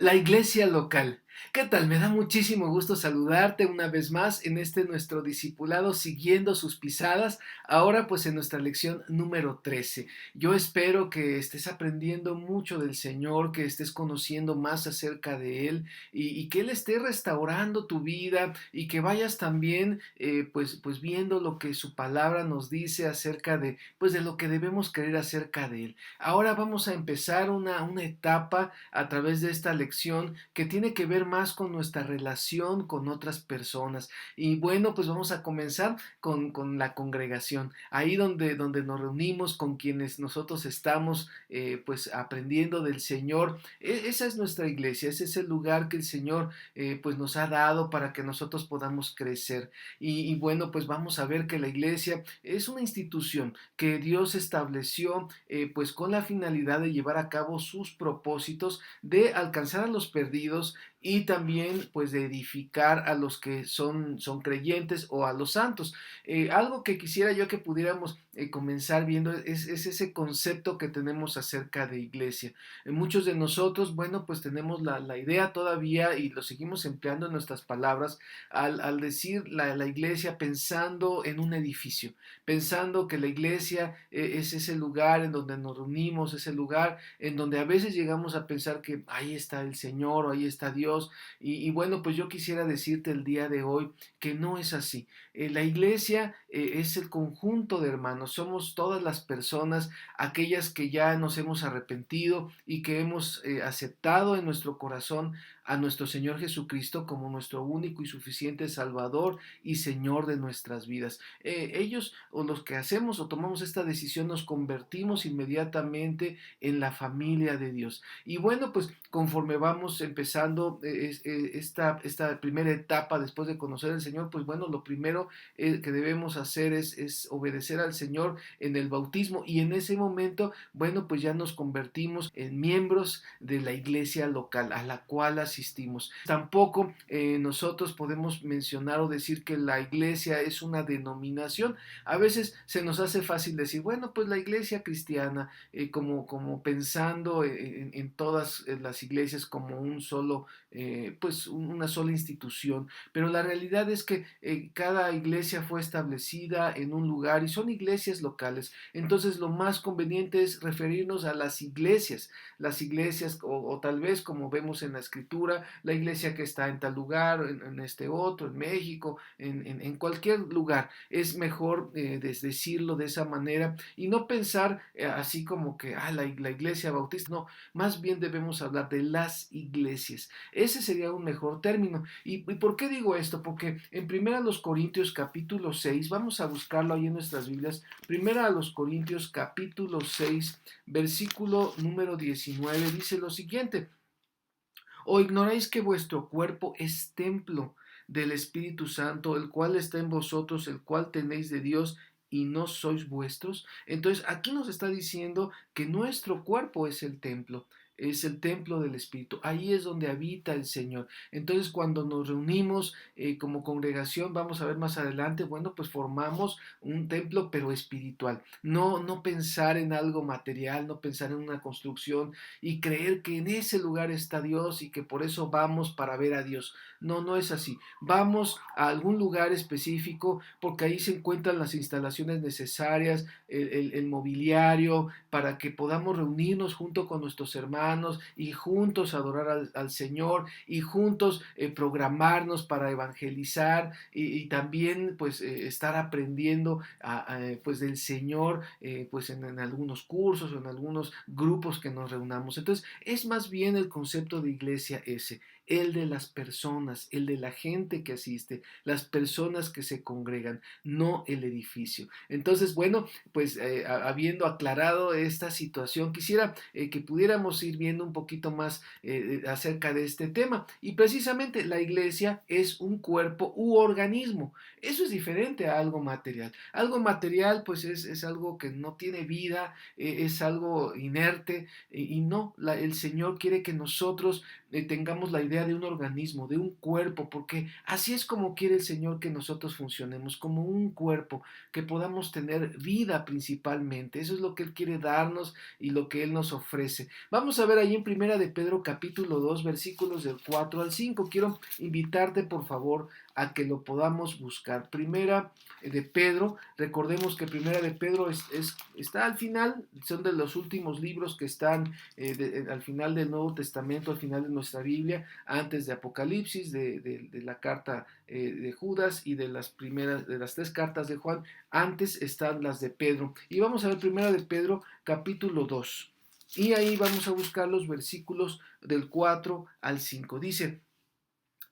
La iglesia local. ¿Qué tal? Me da muchísimo gusto saludarte una vez más en este nuestro discipulado siguiendo sus pisadas, ahora pues en nuestra lección número 13. Yo espero que estés aprendiendo mucho del Señor, que estés conociendo más acerca de Él y que Él esté restaurando tu vida y que vayas también pues viendo lo que su palabra nos dice acerca de lo que debemos creer acerca de Él. Ahora vamos a empezar una etapa a través de esta lección que tiene que ver más con nuestra relación con otras personas. Y bueno, pues vamos a comenzar con la congregación, ahí donde nos reunimos con quienes nosotros estamos pues aprendiendo del Señor. Esa es nuestra iglesia, ese es el lugar que el Señor pues nos ha dado para que nosotros podamos crecer. Y bueno, pues vamos a ver que la iglesia es una institución que Dios estableció pues con la finalidad de llevar a cabo sus propósitos de alcanzar a los perdidos y también pues de edificar a los que son creyentes o a los santos. Algo que quisiera yo que pudiéramos comenzar viendo es ese concepto que tenemos acerca de iglesia. Muchos de nosotros, bueno, pues tenemos la idea todavía y lo seguimos empleando en nuestras palabras al decir la iglesia pensando en un edificio, pensando que la iglesia es ese lugar en donde nos reunimos, ese lugar en donde a veces llegamos a pensar que ahí está el Señor o ahí está Dios. Y bueno, pues yo quisiera decirte el día de hoy que no es así. La iglesia es el conjunto de hermanos, somos todas las personas, aquellas que ya nos hemos arrepentido y que hemos aceptado en nuestro corazón a nuestro Señor Jesucristo como nuestro único y suficiente Salvador y Señor de nuestras vidas. Ellos o los que hacemos o tomamos esta decisión nos convertimos inmediatamente en la familia de Dios. Y bueno, pues conforme vamos empezando esta primera etapa después de conocer al Señor, pues bueno, lo primero que debemos hacer es obedecer al Señor en el bautismo y en ese momento, bueno, pues ya nos convertimos en miembros de la iglesia local a la cual asistimos. Tampoco nosotros podemos mencionar o decir que la iglesia es una denominación. A veces se nos hace fácil decir, bueno, pues la iglesia cristiana, como pensando en todas las iglesias como un solo, pues una sola institución, pero la realidad es que cada iglesia fue establecida en un lugar y son iglesias locales. Entonces lo más conveniente es referirnos a las iglesias o tal vez como vemos en la escritura, la iglesia que está en tal lugar, en este otro, en México, en cualquier lugar. Es mejor decirlo de esa manera y no pensar así como que la iglesia bautista, no, más bien debemos hablar de las iglesias. Ese sería un mejor término. ¿Y por qué digo esto? Porque en Primera los Corintios capítulo 6, vamos a buscarlo ahí en nuestras Biblias, Primera a los Corintios capítulo 6, versículo número 19, dice lo siguiente: ¿O ignoráis que vuestro cuerpo es templo del Espíritu Santo, el cual está en vosotros, el cual tenéis de Dios y no sois vuestros? Entonces aquí nos está diciendo que nuestro cuerpo es el templo del Espíritu. Ahí es donde habita el Señor. Entonces cuando nos reunimos como congregación, vamos a ver más adelante, bueno, pues formamos un templo pero espiritual. No pensar en algo material, no pensar en una construcción y creer que en ese lugar está Dios y que por eso vamos para ver a Dios. No es así. Vamos a algún lugar específico porque ahí se encuentran las instalaciones necesarias, el mobiliario, para que podamos reunirnos junto con nuestros hermanos y juntos adorar al Señor y juntos programarnos para evangelizar y también pues estar aprendiendo pues del Señor pues en algunos cursos o en algunos grupos que nos reunamos. Entonces es más bien el concepto de iglesia ese, el de las personas, el de la gente que asiste, las personas que se congregan, no el edificio. Entonces, bueno, pues habiendo aclarado esta situación, quisiera que pudiéramos ir viendo un poquito más acerca de este tema. Y precisamente la iglesia es un cuerpo u organismo. Eso es diferente a algo material. Algo material pues es algo que no tiene vida, es algo inerte y no, el Señor quiere que nosotros tengamos la idea idea de un organismo, de un cuerpo, porque así es como quiere el Señor que nosotros funcionemos, como un cuerpo, que podamos tener vida principalmente. Eso es lo que Él quiere darnos y lo que Él nos ofrece. Vamos a ver ahí en Primera de Pedro capítulo 2 versículos del 4 al 5. Quiero invitarte por favor a que lo podamos buscar. Primera de Pedro, recordemos que Primera de Pedro está al final, son de los últimos libros que están al final del Nuevo Testamento, al final de nuestra Biblia, antes de Apocalipsis, de la carta de Judas y de las tres cartas de Juan. Antes están las de Pedro. Y vamos a ver Primera de Pedro capítulo 2. Y ahí vamos a buscar los versículos del 4 al 5. Dice: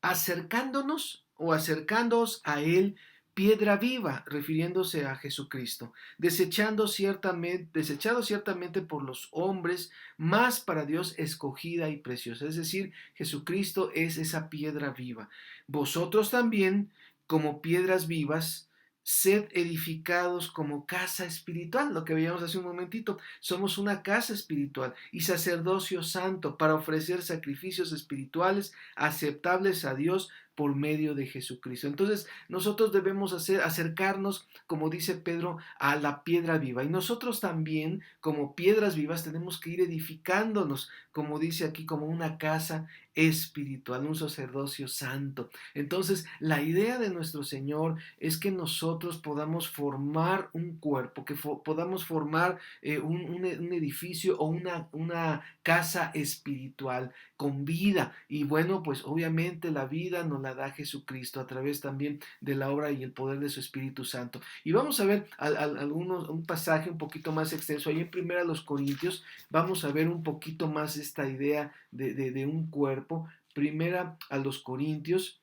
acercándonos o acercándoos a Él, piedra viva, refiriéndose a Jesucristo, desechado ciertamente por los hombres, mas para Dios escogida y preciosa. Es decir, Jesucristo es esa piedra viva. Vosotros también, como piedras vivas, sed edificados como casa espiritual, lo que veíamos hace un momentito. Somos una casa espiritual y sacerdocio santo para ofrecer sacrificios espirituales aceptables a Dios por medio de Jesucristo. Entonces nosotros debemos acercarnos, como dice Pedro, a la piedra viva. Y nosotros también, como piedras vivas, tenemos que ir edificándonos, como dice aquí, como una casa espiritual, un sacerdocio santo. Entonces la idea de nuestro Señor es que nosotros podamos formar un cuerpo, que podamos formar un edificio o una casa espiritual con vida. Y bueno, pues obviamente la vida nos la da Jesucristo a través también de la obra y el poder de su Espíritu Santo. Y vamos a ver un pasaje un poquito más extenso. Ahí en Primera los Corintios vamos a ver un poquito más esta idea de un cuerpo. Primera a los Corintios.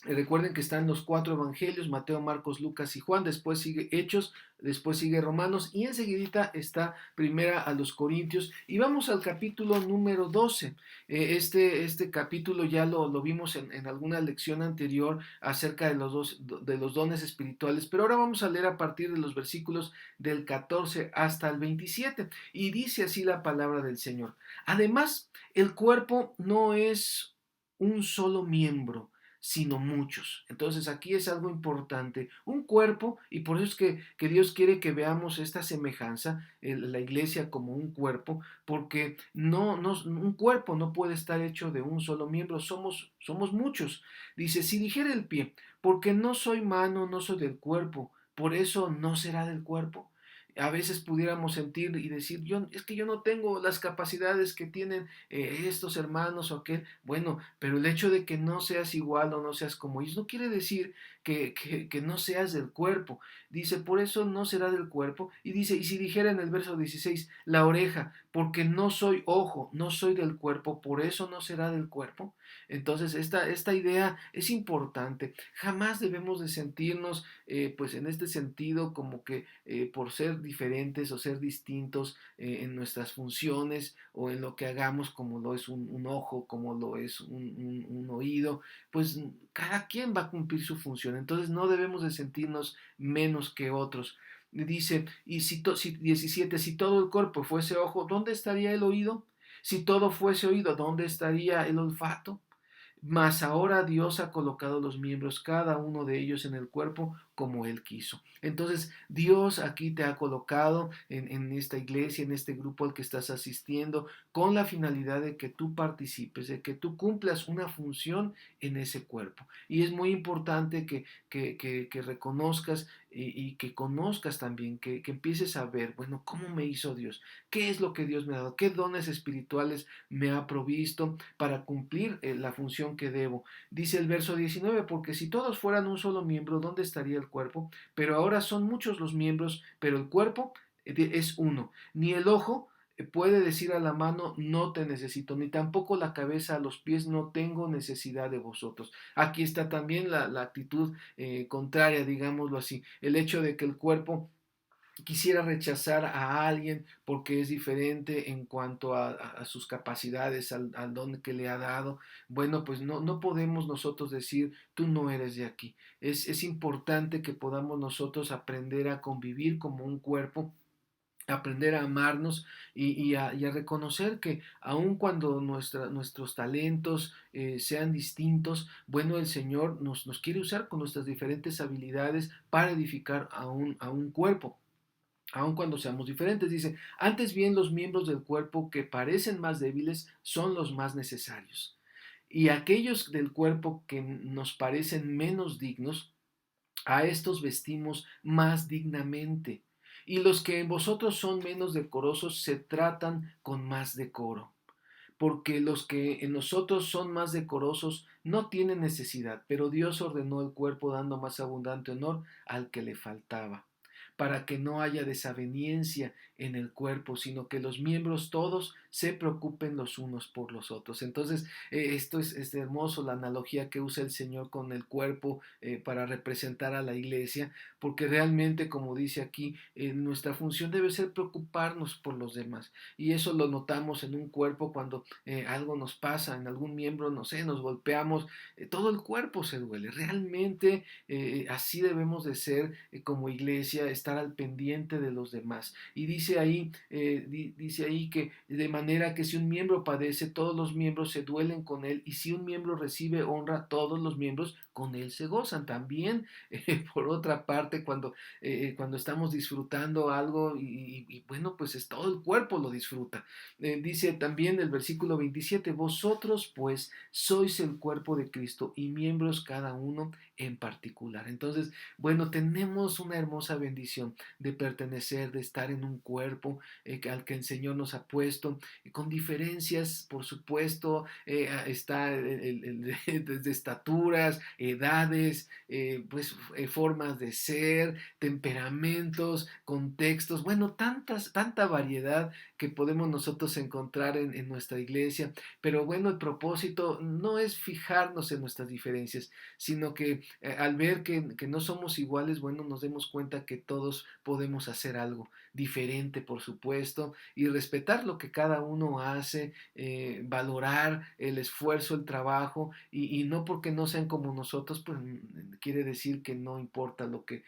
Recuerden que están los cuatro evangelios: Mateo, Marcos, Lucas y Juan. Después sigue Hechos, después sigue Romanos y enseguidita está Primera a los Corintios. Y vamos al capítulo número 12. Este capítulo ya lo vimos en alguna lección anterior acerca de los dones espirituales, pero ahora vamos a leer a partir de los versículos del 14 hasta el 27. Y dice así la palabra del Señor: además, el cuerpo no es un solo miembro, sino muchos. Entonces aquí es algo importante, un cuerpo, y por eso es que Dios quiere que veamos esta semejanza, la iglesia como un cuerpo, porque un cuerpo no puede estar hecho de un solo miembro, somos muchos. Dice: si dijera el pie, porque no soy mano, no soy del cuerpo, por eso no será del cuerpo. A veces pudiéramos sentir y decir: es que yo no tengo las capacidades que tienen estos hermanos o aquel. Bueno, pero el hecho de que no seas igual o no seas como ellos no quiere decir que no seas del cuerpo. Dice: por eso no será del cuerpo. Y dice: y si dijera en el verso 16, la oreja, porque no soy ojo, no soy del cuerpo, por eso no será del cuerpo. Entonces esta idea es importante. Jamás debemos de sentirnos pues en este sentido como que por ser diferentes o ser distintos en nuestras funciones o en lo que hagamos, como lo es un ojo, como lo es un oído, pues cada quien va a cumplir su función. Entonces no debemos de sentirnos menos que otros. Dice: y si 17, si todo el cuerpo fuese ojo, ¿dónde estaría el oído? Si todo fuese oído, ¿dónde estaría el olfato? Mas ahora Dios ha colocado los miembros, cada uno de ellos, en el cuerpo como Él quiso. Entonces Dios aquí te ha colocado en esta iglesia, en este grupo al que estás asistiendo, con la finalidad de que tú participes, de que tú cumplas una función en ese cuerpo. Y es muy importante que reconozcas y que conozcas también, que empieces a ver, bueno, ¿cómo me hizo Dios? ¿Qué es lo que Dios me ha dado? ¿Qué dones espirituales me ha provisto para cumplir la función que debo? Dice el verso 19: porque si todos fueran un solo miembro, ¿dónde estaría el cuerpo? Pero ahora son muchos los miembros, pero el cuerpo es uno. Ni el ojo puede decir a la mano: no te necesito, ni tampoco la cabeza a los pies: no tengo necesidad de vosotros. Aquí está también la actitud contraria, digámoslo así, el hecho de que el cuerpo quisiera rechazar a alguien porque es diferente en cuanto a sus capacidades, al don que le ha dado. Bueno, pues no podemos nosotros decir: tú no eres de aquí. Es importante que podamos nosotros aprender a convivir como un cuerpo aprender a amarnos y a reconocer que aun cuando nuestros talentos sean distintos, bueno, el Señor nos quiere usar con nuestras diferentes habilidades para edificar a un cuerpo. Aun cuando seamos diferentes, dice, antes bien los miembros del cuerpo que parecen más débiles son los más necesarios. Y aquellos del cuerpo que nos parecen menos dignos, a estos vestimos más dignamente, y los que en vosotros son menos decorosos se tratan con más decoro, porque los que en nosotros son más decorosos no tienen necesidad, pero Dios ordenó el cuerpo dando más abundante honor al que le faltaba, para que no haya desaveniencia en el cuerpo, sino que los miembros todos se preocupen los unos por los otros. Entonces, esto es hermoso, la analogía que usa el Señor con el cuerpo para representar a la iglesia, porque realmente, como dice aquí, nuestra función debe ser preocuparnos por los demás. Y eso lo notamos en un cuerpo cuando algo nos pasa, en algún miembro, no sé, nos golpeamos, todo el cuerpo se duele. Realmente así debemos de ser como iglesia, estar al pendiente de los demás. Y dice ahí que de manera que si un miembro padece, todos los miembros se duelen con él, y si un miembro recibe honra, todos los miembros con él se gozan. También, por otra parte, cuando estamos disfrutando algo y bueno, pues es todo el cuerpo lo disfruta. Dice también el versículo 27, vosotros pues sois el cuerpo de Cristo y miembros cada uno en particular. Entonces, bueno, tenemos una hermosa bendición de pertenecer, de estar en un cuerpo al que el Señor nos ha puesto, con diferencias, por supuesto, está desde estaturas, edades, formas de ser, temperamentos, contextos, bueno, tanta variedad que podemos nosotros encontrar en nuestra iglesia, pero bueno, el propósito no es fijarnos en nuestras diferencias, sino que al ver que no somos iguales, bueno, nos demos cuenta que todos podemos hacer algo diferente, por supuesto, y respetar lo que cada uno hace, valorar el esfuerzo, el trabajo, y no porque no sean como nosotros, pues quiere decir que no importa lo que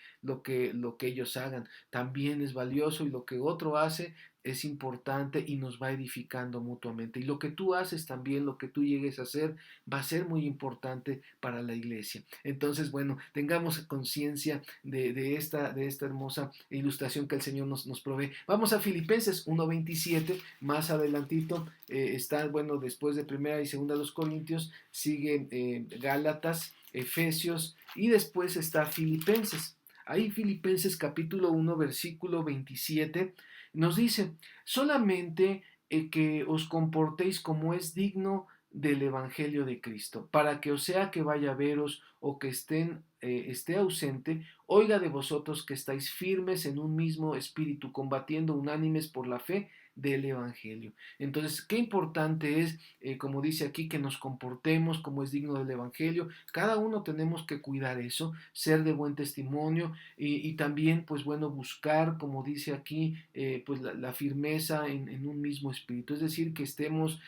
ellos hagan, también es valioso, y lo que otro hace es importante y nos va edificando mutuamente. Y lo que tú haces también, lo que tú llegues a hacer, va a ser muy importante para la iglesia. Entonces, bueno, tengamos conciencia de esta hermosa ilustración que el Señor nos provee. Vamos a Filipenses 1:27, más adelantito está, bueno, después de primera y segunda de los Corintios, sigue Gálatas, Efesios, y después está Filipenses. Ahí Filipenses capítulo 1 versículo 27 nos dice, solamente que os comportéis como es digno del Evangelio de Cristo, para que o sea que vaya a veros o que esté ausente, oiga de vosotros que estáis firmes en un mismo espíritu, combatiendo unánimes por la fe del Evangelio. Entonces, qué importante es, como dice aquí, que nos comportemos como es digno del Evangelio. Cada uno tenemos que cuidar eso, ser de buen testimonio y también, pues bueno, buscar, como dice aquí, pues la firmeza en un mismo espíritu. Es decir, que estemos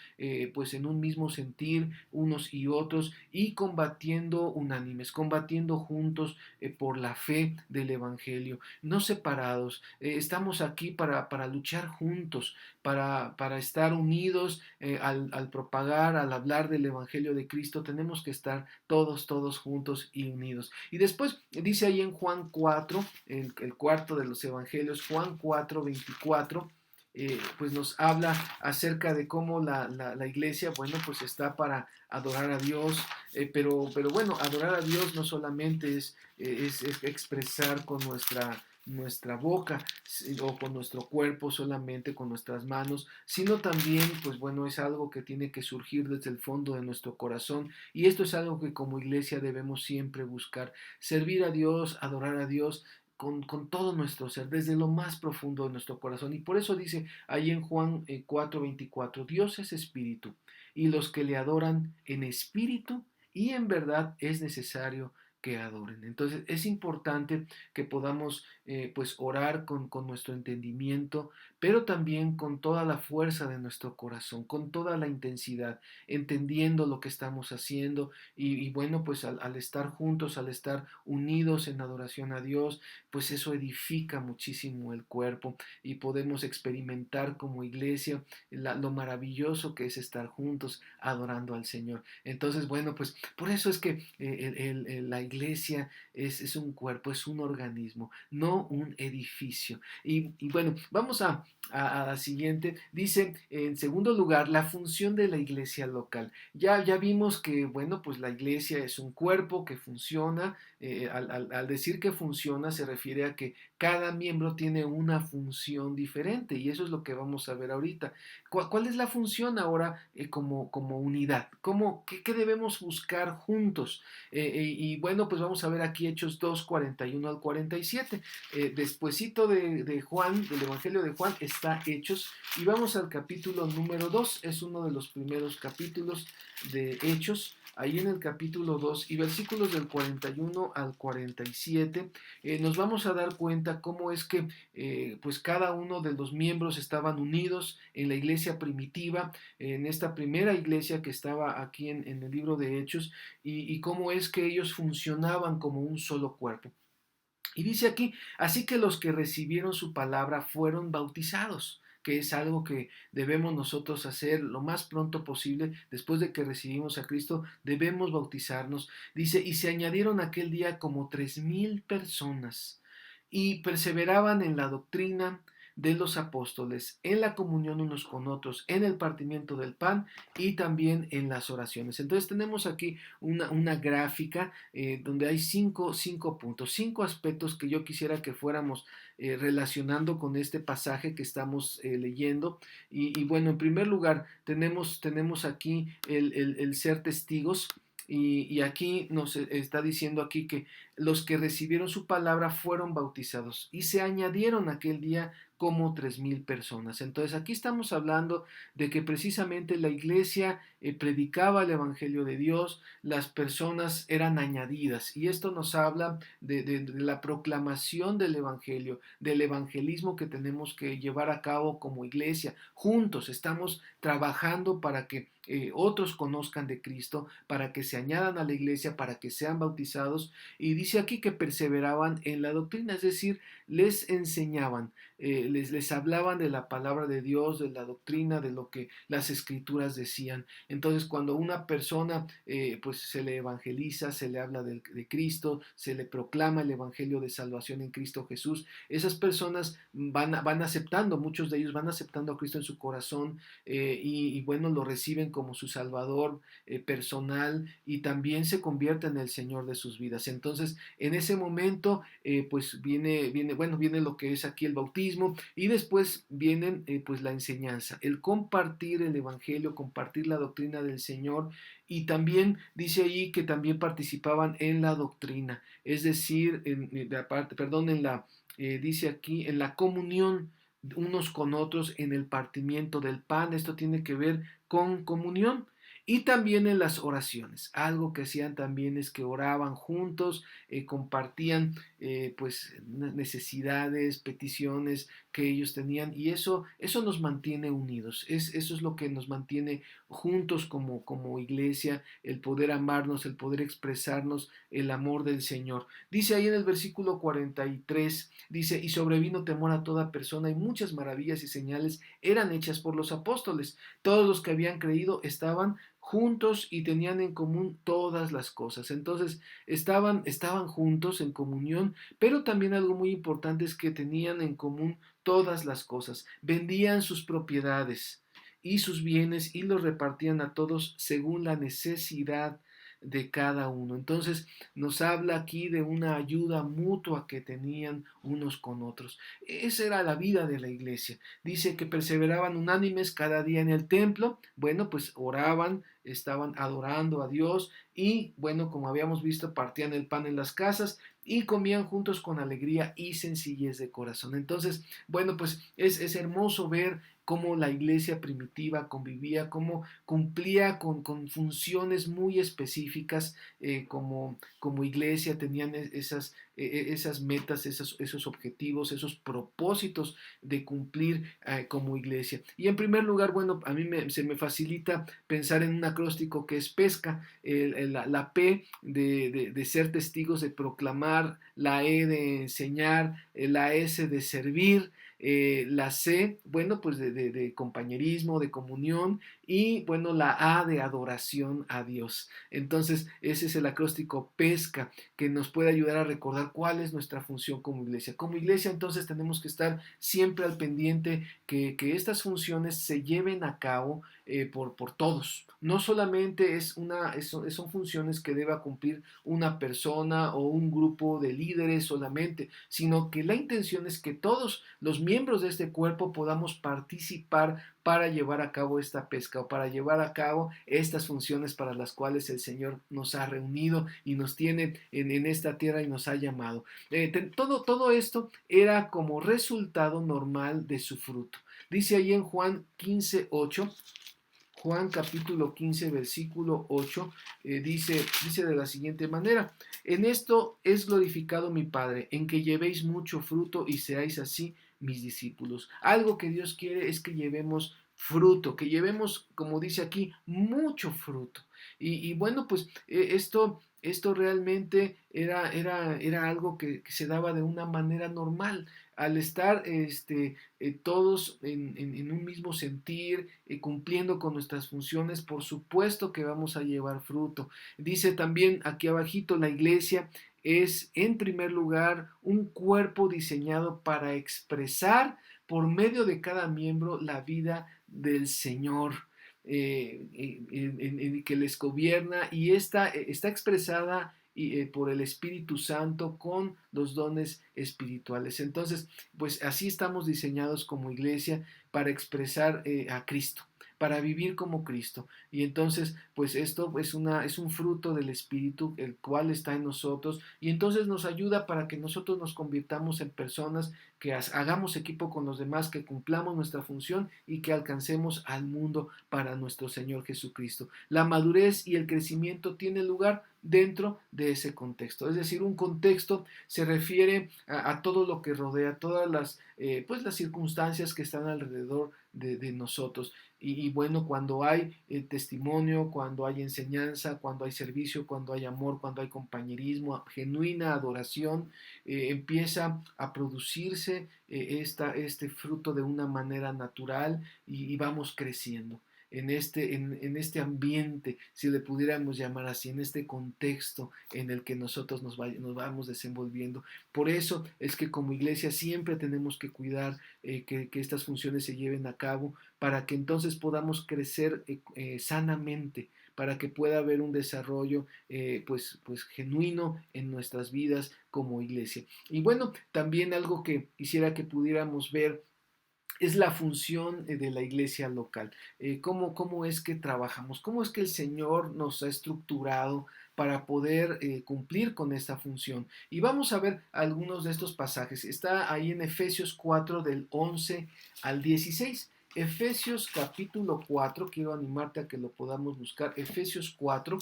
pues en un mismo sentir unos y otros y combatiendo unánimes, combatiendo juntos por la fe del Evangelio, no separados. Estamos aquí para luchar juntos, para estar unidos al propagar, al hablar del Evangelio de Cristo. Tenemos que estar todos juntos y unidos. Y después dice ahí en Juan 4, el cuarto de los Evangelios, Juan 4:24, pues nos habla acerca de cómo la iglesia, bueno, pues está para adorar a Dios, pero bueno, adorar a Dios no solamente es expresar con nuestra boca o con nuestro cuerpo, solamente con nuestras manos, sino también, pues bueno, es algo que tiene que surgir desde el fondo de nuestro corazón, y esto es algo que como iglesia debemos siempre buscar, servir a Dios, adorar a Dios con todo nuestro ser, desde lo más profundo de nuestro corazón. Y por eso dice ahí en Juan 4:24, Dios es espíritu, y los que le adoran en espíritu y en verdad es necesario que adoren. Entonces es importante que podamos pues orar con nuestro entendimiento, pero también con toda la fuerza de nuestro corazón, con toda la intensidad, entendiendo lo que estamos haciendo y bueno, pues al estar juntos, al estar unidos en adoración a Dios, pues eso edifica muchísimo el cuerpo y podemos experimentar como iglesia lo maravilloso que es estar juntos adorando al Señor. Entonces, bueno, pues por eso es que la iglesia es un cuerpo, es un organismo, no un edificio. Y bueno, vamos a la siguiente. Dice, en segundo lugar, la función de la iglesia local. Ya vimos que, bueno, pues la iglesia es un cuerpo que funciona. Al decir que funciona se refiere a que cada miembro tiene una función diferente y eso es lo que vamos a ver ahorita. ¿Cuál es la función ahora como unidad? ¿Qué debemos buscar juntos? Y bueno, pues vamos a ver aquí Hechos 2, 41 al 47. Despuesito de Juan, del Evangelio de Juan, está Hechos y vamos al capítulo número 2. Es uno de los primeros capítulos de Hechos. Ahí en el capítulo 2 y versículos del 41 al 47 nos vamos a dar cuenta cómo es que pues cada uno de los miembros estaban unidos en la iglesia primitiva, en esta primera iglesia que estaba aquí en el libro de Hechos y cómo es que ellos funcionaban como un solo cuerpo. Y dice aquí, así que los que recibieron su palabra fueron bautizados, que es algo que debemos nosotros hacer lo más pronto posible. Después de que recibimos a Cristo, debemos bautizarnos. Dice, y se añadieron aquel día como 3,000 personas y perseveraban en la doctrina de los apóstoles, en la comunión unos con otros, en el partimiento del pan y también en las oraciones. Entonces tenemos aquí una gráfica donde hay cinco puntos, cinco aspectos que yo quisiera que fuéramos relacionando con este pasaje que estamos leyendo. Y bueno, en primer lugar tenemos aquí el ser testigos. Y aquí nos está diciendo aquí que los que recibieron su palabra fueron bautizados y se añadieron aquel día como 3,000 personas. Entonces aquí estamos hablando de que precisamente la iglesia predicaba el Evangelio de Dios, las personas eran añadidas y esto nos habla de la proclamación del Evangelio, del evangelismo que tenemos que llevar a cabo como iglesia. Juntos estamos trabajando para que otros conozcan de Cristo, para que se añadan a la iglesia, para que sean bautizados. Y dice aquí que perseveraban en la doctrina, es decir, les enseñaban, les hablaban de la palabra de Dios, de la doctrina, de lo que las escrituras decían. Entonces, cuando una persona pues se le evangeliza, se le habla de Cristo, se le proclama el evangelio de salvación en Cristo Jesús, esas personas van aceptando, muchos de ellos van aceptando a Cristo en su corazón y bueno, lo reciben como su Salvador personal y también se convierte en el Señor de sus vidas. Entonces, en ese momento, pues viene lo que es aquí el bautismo y después vienen pues la enseñanza, el compartir el Evangelio, compartir la doctrina del Señor y también dice ahí que también participaban en la doctrina, es decir, dice aquí en la comunión unos con otros en el partimiento del pan. Esto tiene que ver con comunión. Y también en las oraciones. Algo que hacían también es que oraban juntos, compartían pues necesidades, peticiones que ellos tenían y eso nos mantiene unidos. Eso es lo que nos mantiene juntos como iglesia, el poder amarnos, el poder expresarnos el amor del Señor. Dice ahí en el versículo 43, dice, y sobrevino temor a toda persona y muchas maravillas y señales eran hechas por los apóstoles. Todos los que habían creído estaban juntos y tenían en común todas las cosas. Entonces estaban juntos en comunión, pero también algo muy importante es que tenían en común todas las cosas. Vendían sus propiedades y sus bienes y los repartían a todos según la necesidad de cada uno. Entonces nos habla aquí de una ayuda mutua que tenían unos con otros. Esa era la vida de la iglesia. Dice que perseveraban unánimes cada día en el templo. Bueno, pues oraban, estaban adorando a Dios y bueno, como habíamos visto, partían el pan en las casas y comían juntos con alegría y sencillez de corazón. Entonces, bueno, pues es hermoso ver cómo la iglesia primitiva convivía, cómo cumplía con funciones muy específicas como iglesia, tenían esas metas, esos objetivos, esos propósitos de cumplir como iglesia. Y en primer lugar, bueno, a mí se me facilita pensar en un acróstico que es pesca, la P de ser testigos, de proclamar, la E de enseñar, la S de servir, la C, bueno, pues de compañerismo, de comunión, y bueno, la A de adoración a Dios. Entonces, ese es el acróstico pesca, que nos puede ayudar a recordar cuál es nuestra función como iglesia. Como iglesia, entonces, tenemos que estar siempre al pendiente que estas funciones se lleven a cabo por todos. No solamente son funciones que deba cumplir una persona o un grupo de líderes solamente, sino que la intención es que todos los miembros de este cuerpo podamos participar para llevar a cabo esta pesca o para llevar a cabo estas funciones para las cuales el Señor nos ha reunido y nos tiene en esta tierra y nos ha llamado. Todo esto era como resultado normal de su fruto. Dice ahí en Juan 15:8. Juan capítulo 15, versículo 8, dice de la siguiente manera: en esto es glorificado mi Padre, en que llevéis mucho fruto y seáis así mis discípulos. Algo que Dios quiere es que llevemos fruto, que llevemos, como dice aquí, mucho fruto. Y bueno, pues esto realmente era algo que se daba de una manera normal. Al estar todos en un mismo sentir, cumpliendo con nuestras funciones, por supuesto que vamos a llevar fruto. Dice también aquí abajito, la iglesia es en primer lugar un cuerpo diseñado para expresar por medio de cada miembro la vida del Señor. Que les gobierna, y está expresada por el Espíritu Santo con los dones espirituales. Entonces, pues así estamos diseñados como iglesia para expresar a Cristo, para vivir como Cristo. Y entonces, pues esto es un fruto del Espíritu, el cual está en nosotros, y entonces nos ayuda para que nosotros nos convirtamos en personas que hagamos equipo con los demás, que cumplamos nuestra función y que alcancemos al mundo para nuestro Señor Jesucristo. La madurez y el crecimiento tienen lugar dentro de ese contexto. Es decir, un contexto se refiere a todo lo que rodea, todas las circunstancias que están alrededor de nosotros. Y bueno, cuando hay testimonio, cuando hay enseñanza, cuando hay servicio, cuando hay amor, cuando hay compañerismo, genuina adoración, empieza a producirse este fruto de una manera natural, y vamos creciendo en este ambiente, si le pudiéramos llamar así, en este contexto en el que nosotros nos vamos desenvolviendo. Por eso es que como iglesia siempre tenemos que cuidar que estas funciones se lleven a cabo, para que entonces podamos crecer sanamente, para que pueda haber un desarrollo pues genuino en nuestras vidas como iglesia. Y bueno, también algo que quisiera que pudiéramos ver es la función de la iglesia local. ¿Cómo es que trabajamos? ¿Cómo es que el Señor nos ha estructurado para poder cumplir con esta función? Y vamos a ver algunos de estos pasajes. Está ahí en Efesios 4 del 11 al 16. Efesios capítulo 4, quiero animarte a que lo podamos buscar. Efesios 4,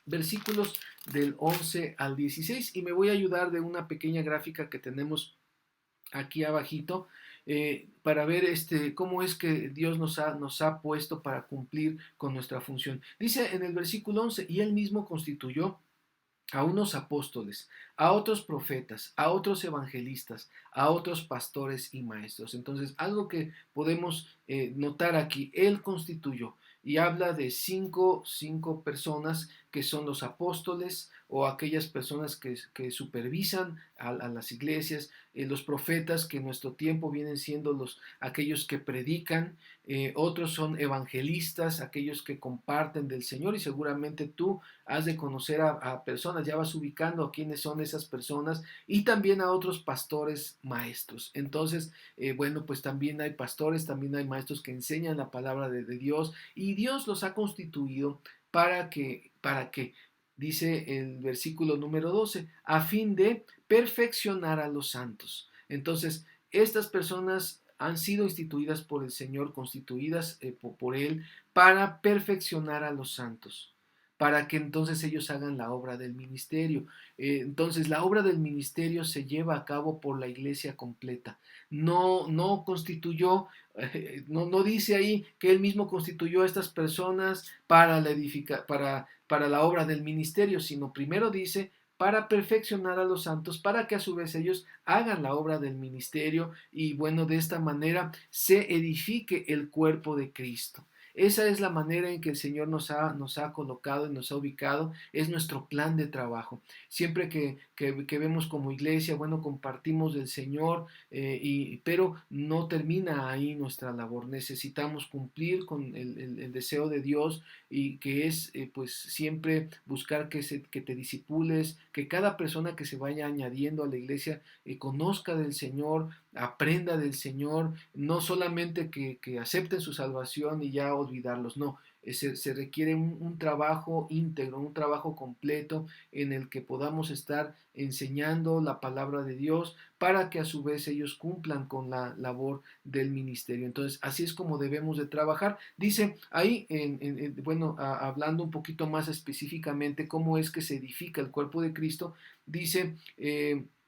versículos del 11 al 16. Y me voy a ayudar de una pequeña gráfica que tenemos aquí abajito, para ver cómo es que Dios nos ha puesto para cumplir con nuestra función. Dice en el versículo 11: y él mismo constituyó a unos apóstoles, a otros profetas, a otros evangelistas, a otros pastores y maestros. Entonces, algo que podemos notar aquí, él constituyó, y habla de cinco personas que son los apóstoles, o aquellas personas que supervisan a las iglesias, los profetas, que en nuestro tiempo vienen siendo aquellos que predican, otros son evangelistas, aquellos que comparten del Señor, y seguramente tú has de conocer a personas, ya vas ubicando a quiénes son esas personas, y también a otros pastores maestros. Entonces, bueno, pues también hay pastores, también hay maestros que enseñan la palabra de Dios, y Dios los ha constituido para que dice el versículo número 12, a fin de perfeccionar a los santos. Entonces, estas personas han sido instituidas por el Señor, constituidas por Él, para perfeccionar a los santos, para que entonces ellos hagan la obra del ministerio. Entonces la obra del ministerio se lleva a cabo por la iglesia completa. No constituyó, no dice ahí que Él mismo constituyó a estas personas para para la obra del ministerio, sino primero dice para perfeccionar a los santos, para que a su vez ellos hagan la obra del ministerio y bueno, de esta manera se edifique el cuerpo de Cristo. Esa es la manera en que el Señor nos ha colocado y nos ha ubicado, es nuestro plan de trabajo. Siempre que vemos como iglesia, bueno, compartimos del Señor, pero no termina ahí nuestra labor. Necesitamos cumplir con el deseo de Dios y que es pues siempre buscar que te disipules, que cada persona que se vaya añadiendo a la iglesia conozca del Señor, aprenda del Señor, no solamente que acepten su salvación y ya olvidarlos, no, se requiere un trabajo íntegro, un trabajo completo en el que podamos estar enseñando la palabra de Dios para que a su vez ellos cumplan con la labor del ministerio. Entonces, así es como debemos de trabajar. Dice ahí, bueno, hablando un poquito más específicamente cómo es que se edifica el cuerpo de Cristo, dice,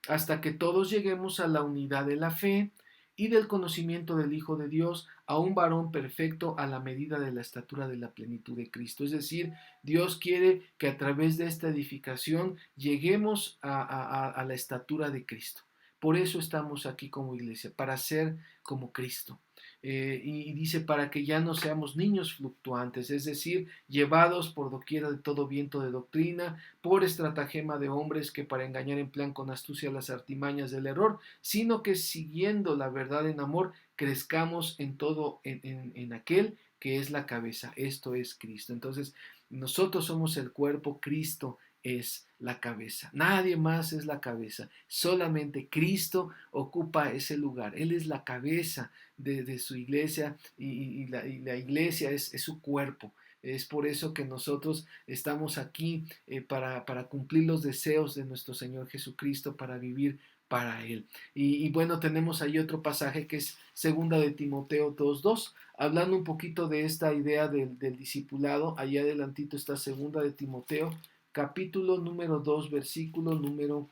hasta que todos lleguemos a la unidad de la fe y del conocimiento del Hijo de Dios, a un varón perfecto a la medida de la estatura de la plenitud de Cristo. Es decir, Dios quiere que a través de esta edificación lleguemos a la estatura de Cristo. Por eso estamos aquí como iglesia, para ser como Cristo. Y dice para que ya no seamos niños fluctuantes, es decir, llevados por doquiera de todo viento de doctrina, por estratagema de hombres que para engañar emplean con astucia las artimañas del error, sino que siguiendo la verdad en amor, crezcamos en todo en aquel que es la cabeza, esto es Cristo. Entonces, nosotros somos el cuerpo, Cristo es la cabeza. Nadie más es la cabeza. Solamente Cristo ocupa ese lugar. Él es la cabeza de su iglesia y la iglesia es su cuerpo. Es por eso que nosotros estamos aquí para cumplir los deseos de nuestro Señor Jesucristo, para vivir para Él. Y bueno, tenemos ahí otro pasaje que es segunda de Timoteo 2:2, hablando un poquito de esta idea del discipulado. Allá adelantito está segunda de Timoteo capítulo número 2, versículo número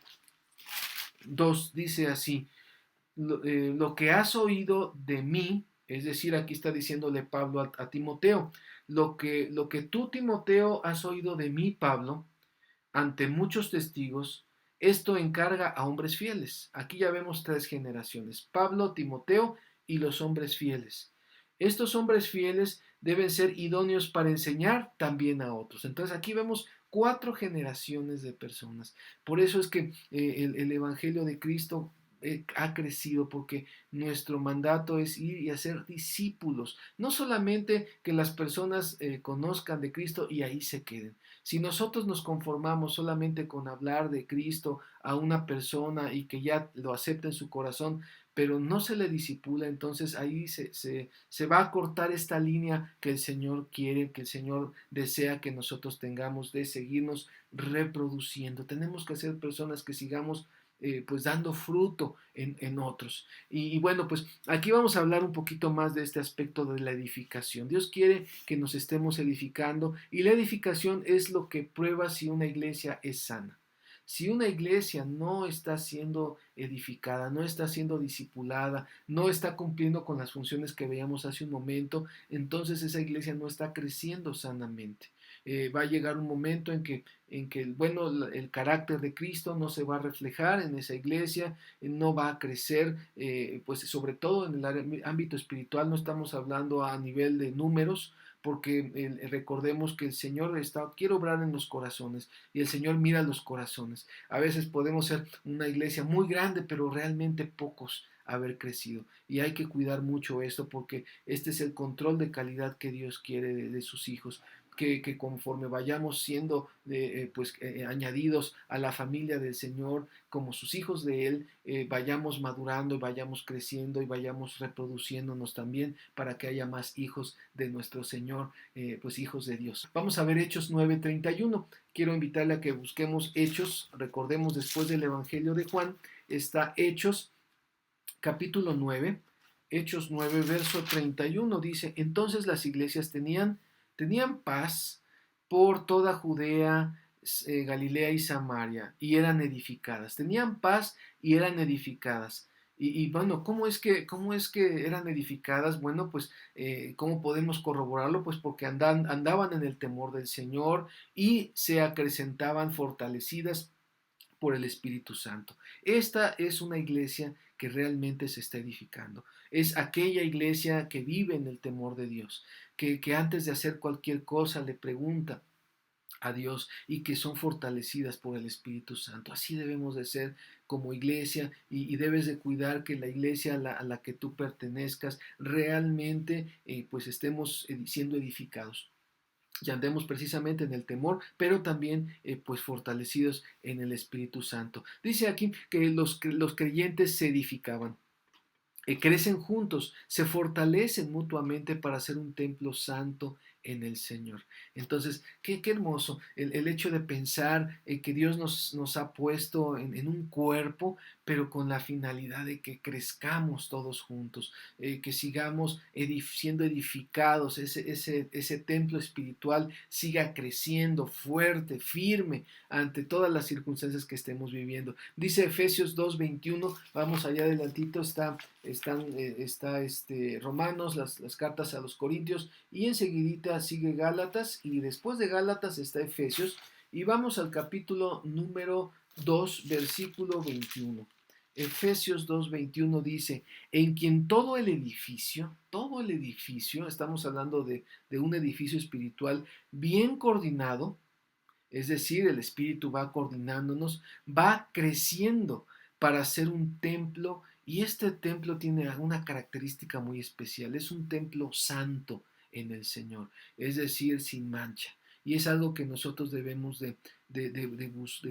2, dice así, lo que has oído de mí, es decir, aquí está diciéndole Pablo a Timoteo, lo que tú, Timoteo, has oído de mí, Pablo, ante muchos testigos, esto encarga a hombres fieles. Aquí ya vemos tres generaciones, Pablo, Timoteo y los hombres fieles. Estos hombres fieles deben ser idóneos para enseñar también a otros. Entonces aquí vemos cuatro generaciones de personas. Por eso es que el Evangelio de Cristo ha crecido, porque nuestro mandato es ir y hacer discípulos. No solamente que las personas conozcan de Cristo y ahí se queden. Si nosotros nos conformamos solamente con hablar de Cristo a una persona y que ya lo acepte en su corazón, pero no se le disipula, entonces ahí se va a cortar esta línea que el Señor quiere, que el Señor desea que nosotros tengamos de seguirnos reproduciendo. Tenemos que ser personas que sigamos pues dando fruto en otros. Y bueno, pues aquí vamos a hablar un poquito más de este aspecto de la edificación. Dios quiere que nos estemos edificando y la edificación es lo que prueba si una iglesia es sana. Si una iglesia no está siendo edificada, no está siendo discipulada, no está cumpliendo con las funciones que veíamos hace un momento, entonces esa iglesia no está creciendo sanamente. Va a llegar un momento en que bueno, el carácter de Cristo no se va a reflejar en esa iglesia, no va a crecer, pues sobre todo en el ámbito espiritual. No estamos hablando a nivel de números, porque recordemos que el Señor quiere obrar en los corazones y el Señor mira los corazones. A veces podemos ser una iglesia muy grande, pero realmente pocos haber crecido. Y hay que cuidar mucho esto, porque este es el control de calidad que Dios quiere de sus hijos. Que conforme vayamos siendo añadidos a la familia del Señor como sus hijos de Él, vayamos madurando, vayamos creciendo y vayamos reproduciéndonos también para que haya más hijos de nuestro Señor, pues hijos de Dios. Vamos a ver Hechos 9:31. Quiero invitarle a que busquemos Hechos. Recordemos, después del Evangelio de Juan está Hechos capítulo 9. Hechos 9, verso 31 dice, entonces las iglesias tenían paz por toda Judea, Galilea y Samaria, y eran edificadas. Tenían paz y eran edificadas. Bueno, cómo es que eran edificadas? Bueno, pues, ¿cómo podemos corroborarlo? Pues porque andaban en el temor del Señor y se acrecentaban fortalecidas por el Espíritu Santo. Esta es una iglesia que realmente se está edificando. Es aquella iglesia que vive en el temor de Dios, que antes de hacer cualquier cosa le pregunta a Dios y que son fortalecidas por el Espíritu Santo. Así debemos de ser como iglesia y debes de cuidar que la iglesia a la que tú pertenezcas realmente pues estemos siendo edificados y andemos precisamente en el temor, pero también pues fortalecidos en el Espíritu Santo. Dice aquí que los creyentes se edificaban. Crecen juntos, se fortalecen mutuamente para hacer un templo santo en el Señor. Entonces, qué hermoso el hecho de pensar que Dios nos ha puesto en un cuerpo, pero con la finalidad de que crezcamos todos juntos, que sigamos siendo edificados, ese templo espiritual siga creciendo fuerte, firme, ante todas las circunstancias que estemos viviendo. Dice Efesios 2:21, vamos allá adelantito, está Romanos, las cartas a los Corintios, y enseguidita sigue Gálatas, y después de Gálatas está Efesios, y vamos al capítulo número 2, versículo 21. Efesios 2:21 dice, en quien todo el edificio, estamos hablando de un edificio espiritual bien coordinado, es decir, el Espíritu va coordinándonos, va creciendo para ser un templo, y este templo tiene una característica muy especial, es un templo santo en el Señor, es decir, sin mancha. Y es algo que nosotros debemos de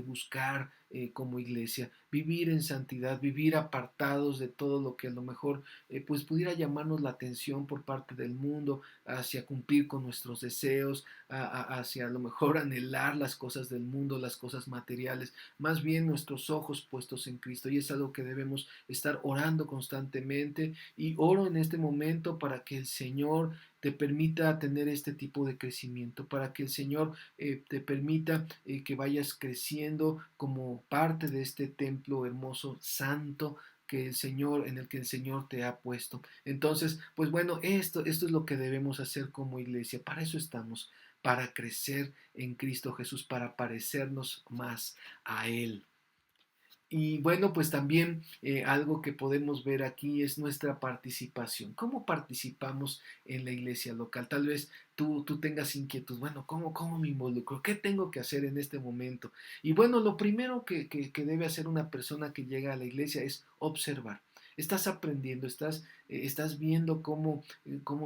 buscar como iglesia, vivir en santidad, vivir apartados de todo lo que a lo mejor pues pudiera llamarnos la atención por parte del mundo, hacia cumplir con nuestros deseos, hacia a lo mejor anhelar las cosas del mundo, las cosas materiales, más bien nuestros ojos puestos en Cristo. Y es algo que debemos estar orando constantemente, y oro en este momento para que el Señor te permita tener este tipo de crecimiento, para que el Señor te permita que vayas creciendo como parte de este templo hermoso, santo, que el Señor, en el que el Señor te ha puesto. Entonces, pues bueno, esto es lo que debemos hacer como iglesia. Para eso estamos, para crecer en Cristo Jesús, para parecernos más a Él. Y bueno, pues también algo que podemos ver aquí es nuestra participación. ¿Cómo participamos en la iglesia local? Tal vez tú tengas inquietud. Bueno, ¿cómo me involucro? ¿Qué tengo que hacer en este momento? Y bueno, lo primero que debe hacer una persona que llega a la iglesia es observar. Estás aprendiendo, estás viendo cómo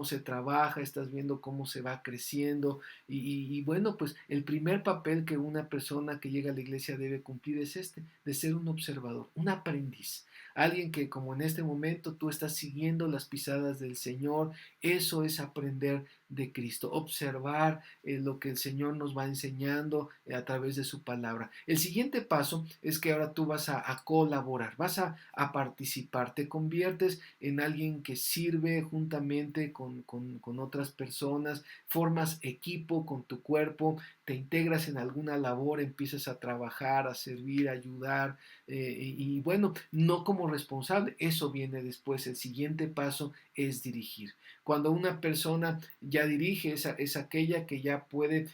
se trabaja, estás viendo cómo se va creciendo. Y bueno, pues el primer papel que una persona que llega a la iglesia debe cumplir es de ser un observador, un aprendiz, alguien que como en este momento tú estás siguiendo las pisadas del Señor. Eso es aprender de Cristo, observar lo que el Señor nos va enseñando a través de su palabra. El siguiente paso es que ahora tú vas a colaborar, vas a participar, te conviertes en alguien que sirve juntamente con otras personas, formas equipo con tu cuerpo, te integras en alguna labor, empiezas a trabajar, a servir, a ayudar, y bueno, no como responsable, eso viene después. El siguiente paso es dirigir. Cuando una persona ya dirige, es aquella que ya puede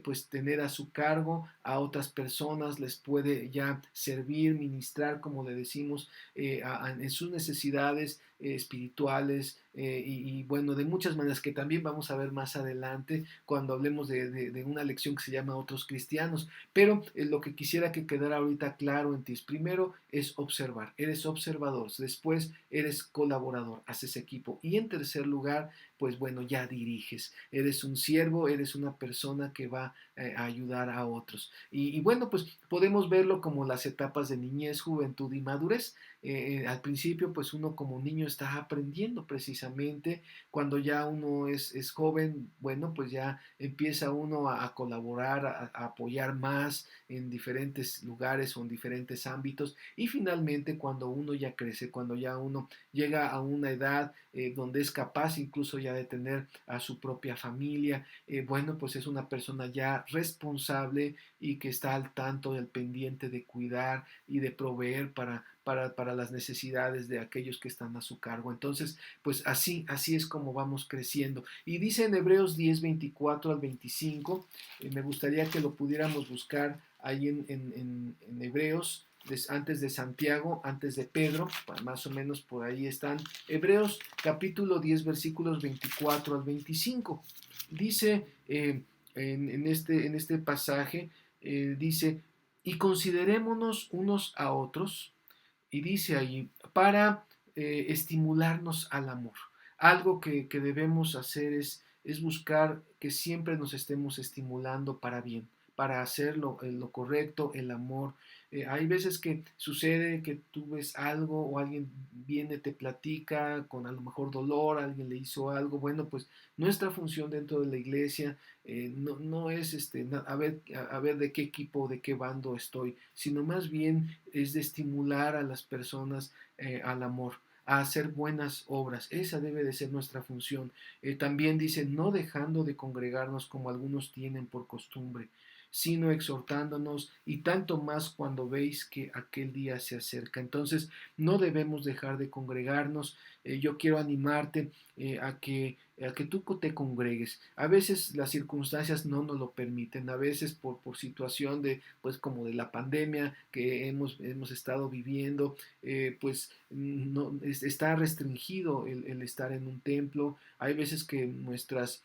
pues tener a su cargo a otras personas, les puede ya servir, ministrar, como le decimos, en sus necesidades espirituales, y bueno, de muchas maneras que también vamos a ver más adelante cuando hablemos de una lección que se llama Otros Cristianos. Pero lo que quisiera que quedara ahorita claro en ti es, primero es observar, eres observador, después eres colaborador, haces equipo, y en tercer lugar pues bueno, ya diriges. Eres un siervo, eres una persona que va a ayudar a otros. Y bueno, pues podemos verlo como las etapas de niñez, juventud y madurez. Al principio, pues uno como niño está aprendiendo precisamente. Cuando ya uno es joven, bueno, pues ya empieza uno a colaborar, a apoyar más en diferentes lugares o en diferentes ámbitos. Y finalmente, cuando uno ya crece, cuando ya uno llega a una edad donde es capaz incluso ya de tener a su propia familia, bueno, pues es una persona ya responsable y que está al tanto del pendiente de cuidar y de proveer para las necesidades de aquellos que están a su cargo. Entonces, pues así es como vamos creciendo. Y dice en Hebreos 10, 24 al 25, me gustaría que lo pudiéramos buscar ahí en Hebreos, antes de Santiago, antes de Pedro, más o menos por ahí están. Hebreos capítulo 10, versículos 24 al 25. Dice en este pasaje, dice, y considerémonos unos a otros, y dice allí, para estimularnos al amor. Algo que debemos hacer es buscar que siempre nos estemos estimulando para bien, para hacer lo correcto, el amor. Hay veces que sucede que tú ves algo o alguien viene, te platica con a lo mejor dolor, alguien le hizo algo. Bueno, pues nuestra función dentro de la iglesia no es a ver de qué equipo, de qué bando estoy, sino más bien es de estimular a las personas al amor, a hacer buenas obras. Esa debe de ser nuestra función. También dice, no dejando de congregarnos como algunos tienen por costumbre, sino exhortándonos, y tanto más cuando veis que aquel día se acerca. Entonces, no debemos dejar de congregarnos. Yo quiero animarte a que tú te congregues. A veces las circunstancias no nos lo permiten, a veces por situación de, pues como de la pandemia que hemos estado viviendo, pues no, está restringido el estar en un templo. Hay veces que nuestras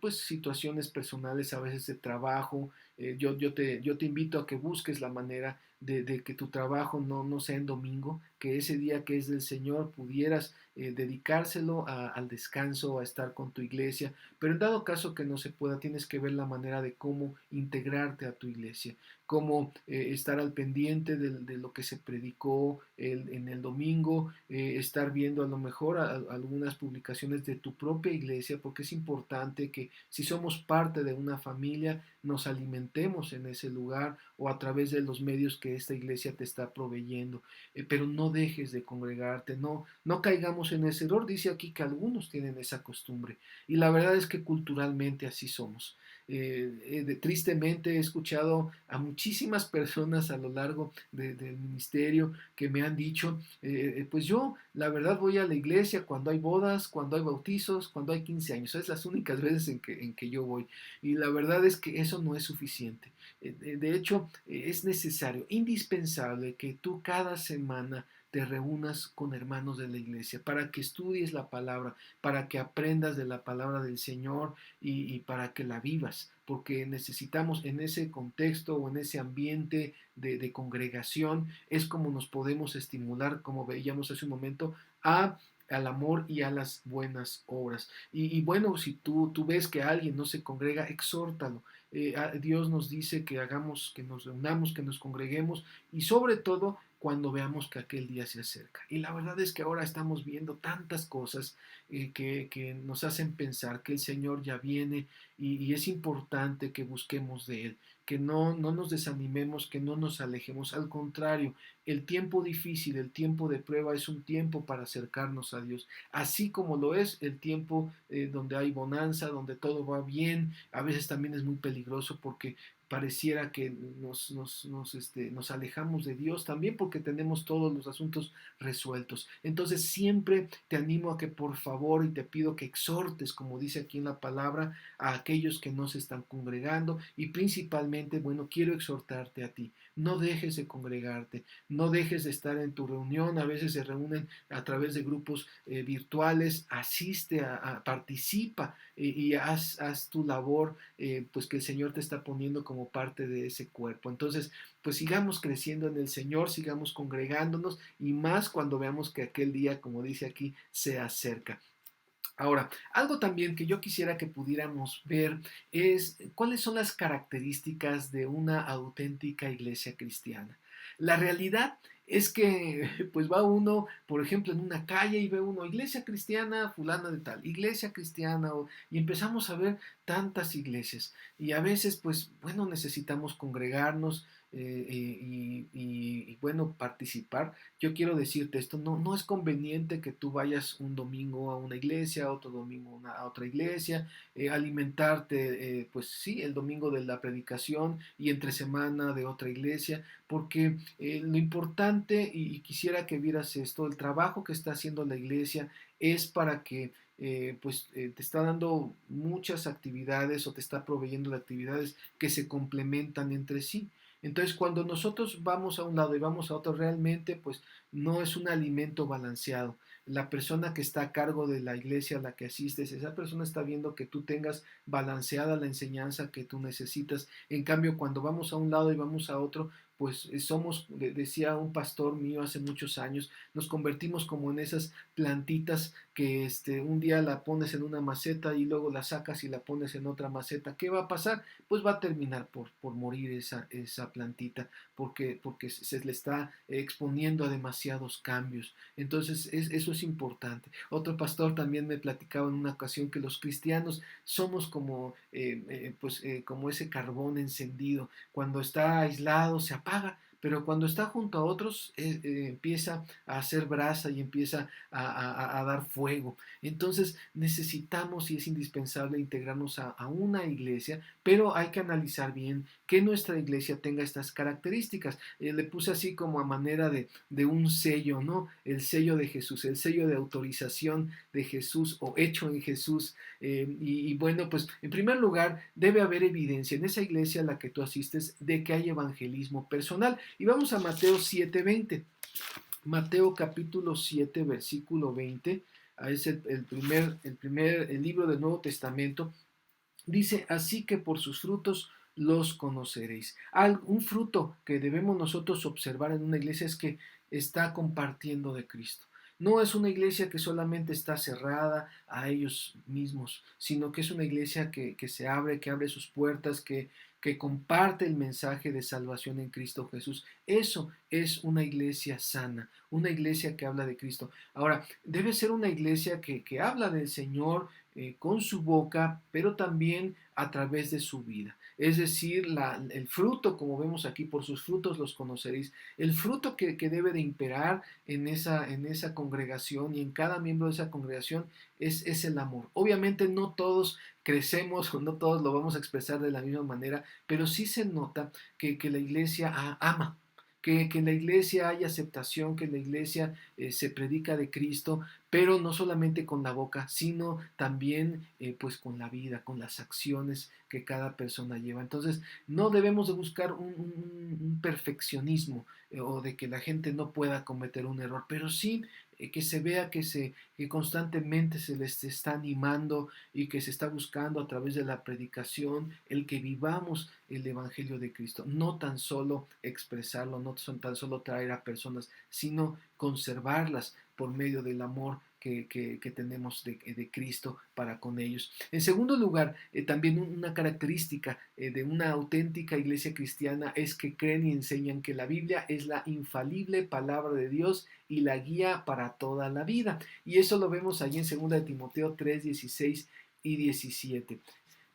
pues situaciones personales, a veces de trabajo, yo te invito a que busques la manera de que tu trabajo no sea en domingo, que ese día que es del Señor pudieras dedicárselo al descanso, a estar con tu iglesia, pero en dado caso que no se pueda, tienes que ver la manera de cómo integrarte a tu iglesia, cómo estar al pendiente de lo que se predicó en el domingo, estar viendo a lo mejor algunas publicaciones de tu propia iglesia, porque es importante que si somos parte de una familia, nos alimentemos en ese lugar o a través de los medios que esta iglesia te está proveyendo. Pero no dejes de congregarte, no caigamos en ese error. Dice aquí que algunos tienen esa costumbre y la verdad es que culturalmente así somos. Tristemente he escuchado a muchísimas personas a lo largo del ministerio que me han dicho, pues yo la verdad voy a la iglesia cuando hay bodas, cuando hay bautizos, cuando hay 15 años, es las únicas veces en que yo voy, y la verdad es que eso no es suficiente. De hecho, es necesario, indispensable que tú cada semana te reúnas con hermanos de la iglesia para que estudies la palabra, para que aprendas de la palabra del Señor y para que la vivas, porque necesitamos en ese contexto o en ese ambiente de congregación, es como nos podemos estimular, como veíamos hace un momento, al amor y a las buenas obras. Y bueno, si tú ves que alguien no se congrega, exhórtalo. Dios nos dice que hagamos, que nos reunamos, que nos congreguemos y sobre todo cuando veamos que aquel día se acerca. Y la verdad es que ahora estamos viendo tantas cosas que nos hacen pensar que el Señor ya viene y es importante que busquemos de Él, que no nos desanimemos, que no nos alejemos. Al contrario, el tiempo difícil, el tiempo de prueba es un tiempo para acercarnos a Dios, así como lo es el tiempo donde hay bonanza, donde todo va bien. A veces también es muy peligroso porque pareciera que nos alejamos de Dios también porque tenemos todos los asuntos resueltos. Entonces siempre te animo a que por favor y te pido que exhortes, como dice aquí en la palabra, a aquellos que no se están congregando y principalmente, bueno, quiero exhortarte a ti. No dejes de congregarte, no dejes de estar en tu reunión. A veces se reúnen a través de grupos virtuales. Asiste, participa y haz tu labor, pues que el Señor te está poniendo como parte de ese cuerpo. Entonces, pues sigamos creciendo en el Señor, sigamos congregándonos y más cuando veamos que aquel día, como dice aquí, se acerca. Ahora, algo también que yo quisiera que pudiéramos ver es cuáles son las características de una auténtica iglesia cristiana. La realidad es que pues va uno, por ejemplo, en una calle y ve uno iglesia cristiana fulana de tal, iglesia cristiana y empezamos a ver tantas iglesias y a veces pues bueno necesitamos congregarnos y, bueno participar. Yo quiero decirte esto, no es conveniente que tú vayas un domingo a una iglesia, otro domingo a otra iglesia, alimentarte, pues sí, el domingo de la predicación y entre semana de otra iglesia, porque lo importante, y quisiera que vieras esto, el trabajo que está haciendo la iglesia es para que te está dando muchas actividades o te está proveyendo de actividades que se complementan entre sí. Entonces, cuando nosotros vamos a un lado y vamos a otro, realmente, pues no es un alimento balanceado. La persona que está a cargo de la iglesia a la que asistes, esa persona está viendo que tú tengas balanceada la enseñanza que tú necesitas. En cambio, cuando vamos a un lado y vamos a otro, pues somos, decía un pastor mío hace muchos años, nos convertimos como en esas plantitas que un día la pones en una maceta y luego la sacas y la pones en otra maceta. ¿Qué va a pasar? Pues va a terminar por morir esa plantita porque se le está exponiendo a demasiados cambios. Entonces eso es importante. Otro pastor también me platicaba en una ocasión que los cristianos somos como ese carbón encendido. Cuando está aislado se apaga, pero cuando está junto a otros empieza a hacer brasa y empieza a dar fuego. Entonces necesitamos y es indispensable integrarnos a una iglesia, pero hay que analizar bien que nuestra iglesia tenga estas características. Le puse así como a manera de un sello, ¿no? El sello de Jesús, el sello de autorización de Jesús o hecho en Jesús. Y bueno, pues en primer lugar debe haber evidencia en esa iglesia a la que tú asistes de que hay evangelismo personal. Y vamos a Mateo 7:20. Mateo capítulo 7, versículo 20. Es el libro del Nuevo Testamento. Dice, así que por sus frutos los conoceréis. Un fruto que debemos nosotros observar en una iglesia es que está compartiendo de Cristo. No es una iglesia que solamente está cerrada a ellos mismos, sino que es una iglesia que se abre, que abre sus puertas, que comparte el mensaje de salvación en Cristo Jesús. Eso es una iglesia sana, una iglesia que habla de Cristo. Ahora, debe ser una iglesia que habla del Señor, con su boca, pero también a través de su vida. Es decir, el fruto, como vemos aquí, por sus frutos los conoceréis. El fruto que debe de imperar en esa congregación y en cada miembro de esa congregación es el amor. Obviamente no todos crecemos o no todos lo vamos a expresar de la misma manera, pero sí se nota que la iglesia ama, que en la iglesia hay aceptación, que en la iglesia se predica de Cristo, pero no solamente con la boca, sino también pues con la vida, con las acciones que cada persona lleva. Entonces, no debemos de buscar un perfeccionismo o de que la gente no pueda cometer un error, pero sí que se vea que constantemente se les está animando y que se está buscando a través de la predicación el que vivamos el Evangelio de Cristo. No tan solo expresarlo, no tan solo traer a personas, sino conservarlas por medio del amor que tenemos de Cristo para con ellos. En segundo lugar, también una característica de una auténtica iglesia cristiana es que creen y enseñan que la Biblia es la infalible palabra de Dios y la guía para toda la vida. Y eso lo vemos allí en 2 de Timoteo 3, 16 y 17.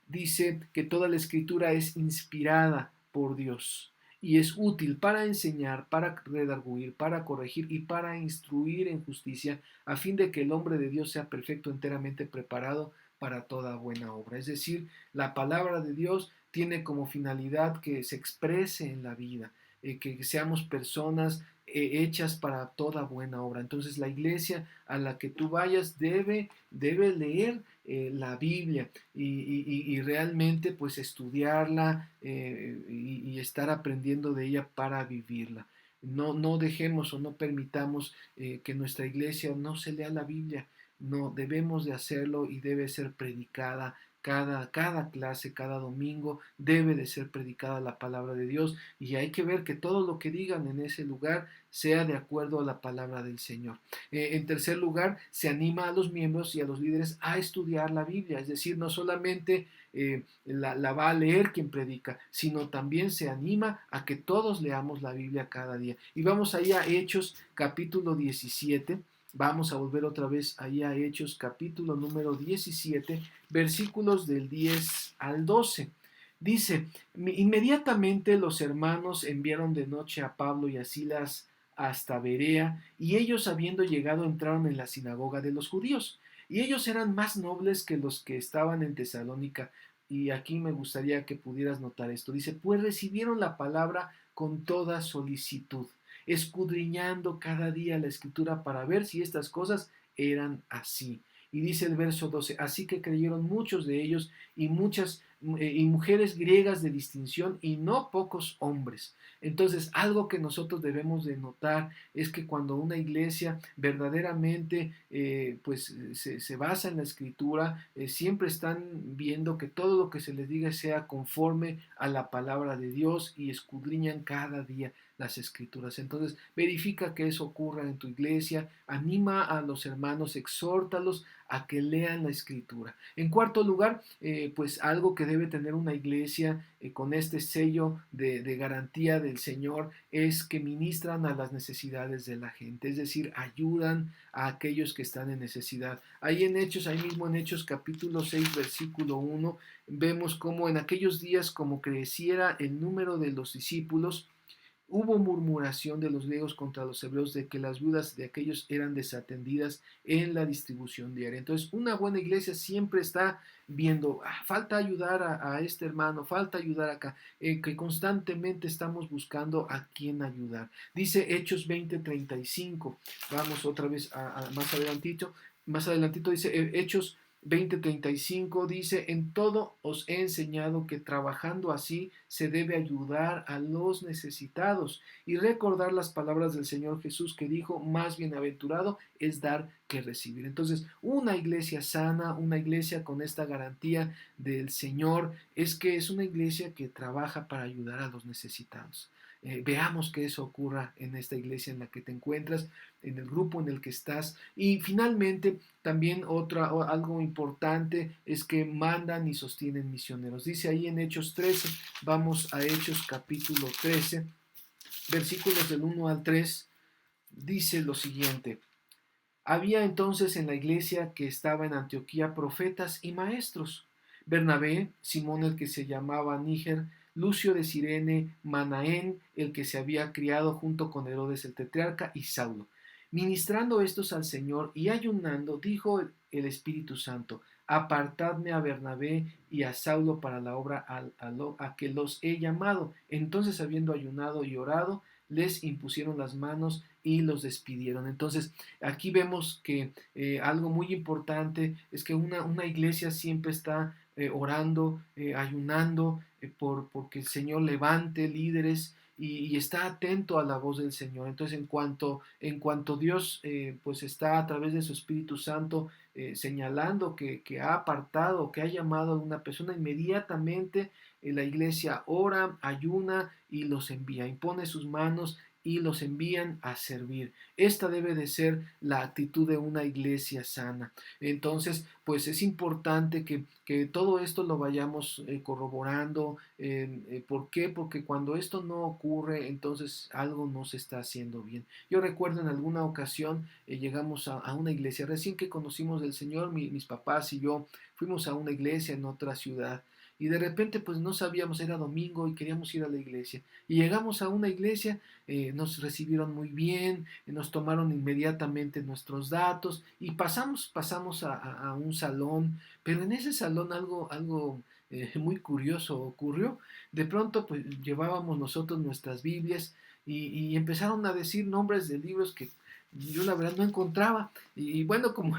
Dice que toda la escritura es inspirada por Dios y es útil para enseñar, para redarguir, para corregir y para instruir en justicia, a fin de que el hombre de Dios sea perfecto, enteramente preparado para toda buena obra. Es decir, la palabra de Dios tiene como finalidad que se exprese en la vida, que seamos personas hechas para toda buena obra. Entonces la iglesia a la que tú vayas debe leer la Biblia y realmente pues estudiarla y estar aprendiendo de ella para vivirla. No dejemos o no permitamos que nuestra iglesia no se lea la Biblia. No, debemos de hacerlo y debe ser predicada cada clase, cada domingo debe de ser predicada la palabra de Dios y hay que ver que todo lo que digan en ese lugar sea de acuerdo a la palabra del Señor. En tercer lugar, se anima a los miembros y a los líderes a estudiar la Biblia, es decir, no solamente la va a leer quien predica, sino también se anima a que todos leamos la Biblia cada día. Y vamos ahí a Hechos capítulo 17. Vamos a volver otra vez ahí a Hechos capítulo número 17, versículos del 10 al 12. Dice, inmediatamente los hermanos enviaron de noche a Pablo y a Silas hasta Berea, y ellos habiendo llegado entraron en la sinagoga de los judíos. Y ellos eran más nobles que los que estaban en Tesalónica. Y aquí me gustaría que pudieras notar esto. Dice, pues recibieron la palabra con toda solicitud, escudriñando cada día la escritura para ver si estas cosas eran así. Y dice el verso 12, así que creyeron muchos de ellos y muchas y mujeres griegas de distinción y no pocos hombres. Entonces, algo que nosotros debemos de notar es que cuando una iglesia verdaderamente se basa en la escritura, siempre están viendo que todo lo que se les diga sea conforme a la palabra de Dios y escudriñan cada día las escrituras. Entonces, verifica que eso ocurra en tu iglesia, anima a los hermanos, exhórtalos a que lean la escritura. En cuarto lugar, pues algo que debe tener una iglesia con este sello de garantía del Señor es que ministran a las necesidades de la gente, es decir, ayudan a aquellos que están en necesidad. Ahí mismo en Hechos capítulo 6, versículo 1, vemos cómo en aquellos días, como creciera el número de los discípulos, hubo murmuración de los griegos contra los hebreos de que las viudas de aquellos eran desatendidas en la distribución diaria. Entonces, una buena iglesia siempre está viendo, falta ayudar a este hermano, falta ayudar acá, que constantemente estamos buscando a quién ayudar. Dice Hechos 20:35, vamos otra vez más adelantito dice Hechos 20:35 dice, en todo os he enseñado que trabajando así se debe ayudar a los necesitados y recordar las palabras del Señor Jesús que dijo, más bienaventurado es dar que recibir. Entonces, una iglesia sana, una iglesia con esta garantía del Señor, es que es una iglesia que trabaja para ayudar a los necesitados. Veamos que eso ocurra en esta iglesia en la que te encuentras, en el grupo en el que estás. Y finalmente, también algo importante es que mandan y sostienen misioneros. Dice ahí en Hechos 13, vamos a Hechos capítulo 13, versículos del 1 al 3, dice lo siguiente. Había entonces en la iglesia que estaba en Antioquía profetas y maestros: Bernabé, Simón el que se llamaba Níger, Lucio de Cirene, Manaén el que se había criado junto con Herodes el tetrarca y Saulo. Ministrando estos al Señor y ayunando, dijo el Espíritu Santo: apartadme a Bernabé y a Saulo para la obra a que los he llamado. Entonces, habiendo ayunado y orado, les impusieron las manos y los despidieron. Entonces, aquí vemos que algo muy importante es que una iglesia siempre está orando, ayunando porque el Señor levante líderes y está atento a la voz del Señor. Entonces, en cuanto Dios pues está a través de su Espíritu Santo señalando que ha apartado, que ha llamado a una persona, inmediatamente la iglesia ora, ayuna y los envía, impone sus manos y los envían a servir. Esta debe de ser la actitud de una iglesia sana. Entonces, pues es importante que todo esto lo vayamos corroborando. ¿Por qué? Porque cuando esto no ocurre, entonces algo no se está haciendo bien. Yo recuerdo en alguna ocasión llegamos a una iglesia, recién que conocimos del Señor, mis papás y yo fuimos a una iglesia en otra ciudad. Y de repente pues no sabíamos, era domingo y queríamos ir a la iglesia. Y llegamos a una iglesia, nos recibieron muy bien, nos tomaron inmediatamente nuestros datos y pasamos a un salón, pero en ese salón algo muy curioso ocurrió. De pronto pues llevábamos nosotros nuestras Biblias y empezaron a decir nombres de libros que yo la verdad no encontraba. Y bueno, como,